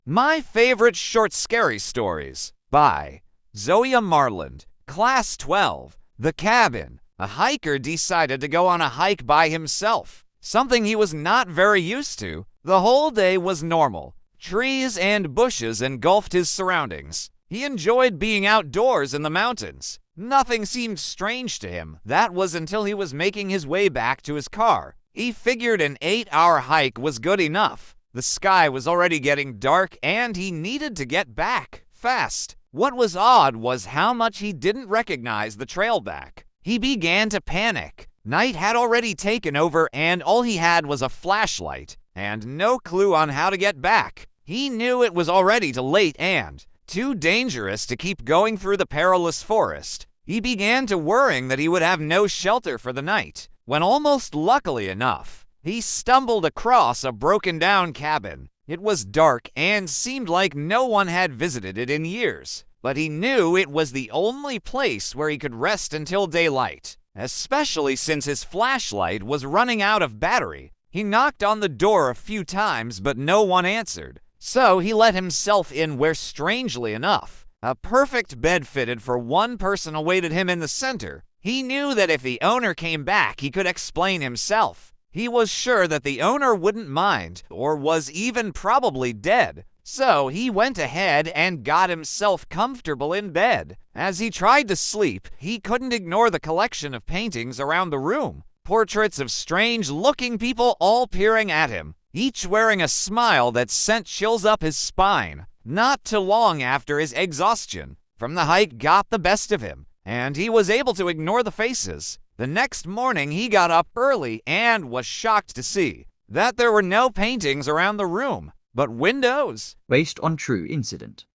My Favorite Short Scary Stories by Zoya Marland. Class 12. The Cabin. A hiker decided to go on a hike by himself, something he was not very used to. The whole day was normal. Trees and bushes engulfed his surroundings. He enjoyed being outdoors in the mountains. Nothing seemed strange to him. That was until he was making his way back to his car. He figured an 8-hour hike was good enough. The sky was already getting dark and he needed to get back fast. What was odd was how much he didn't recognize the trail back. He began to panic. Night had already taken over and all he had was a flashlight and no clue on how to get back. He knew it was already too late and too dangerous to keep going through the perilous forest. He began to worrying that he would have no shelter for the night, when almost luckily enough, he stumbled across a broken-down cabin. It was dark and seemed like no one had visited it in years, but he knew it was the only place where he could rest until daylight, especially since his flashlight was running out of battery. He knocked on the door a few times, but no one answered. So he let himself in where, strangely enough, a perfect bed fitted for one person awaited him in the center. He knew that if the owner came back, he could explain himself. He was sure that the owner wouldn't mind, or was even probably dead. So he went ahead and got himself comfortable in bed. As he tried to sleep, he couldn't ignore the collection of paintings around the room. Portraits of strange-looking people all peering at him, each wearing a smile that sent chills up his spine. Not too long after his exhaustion from the hike got the best of him, and he was able to ignore the faces. The next morning he got up early and was shocked to see that there were no paintings around the room, but windows. Based on true incident.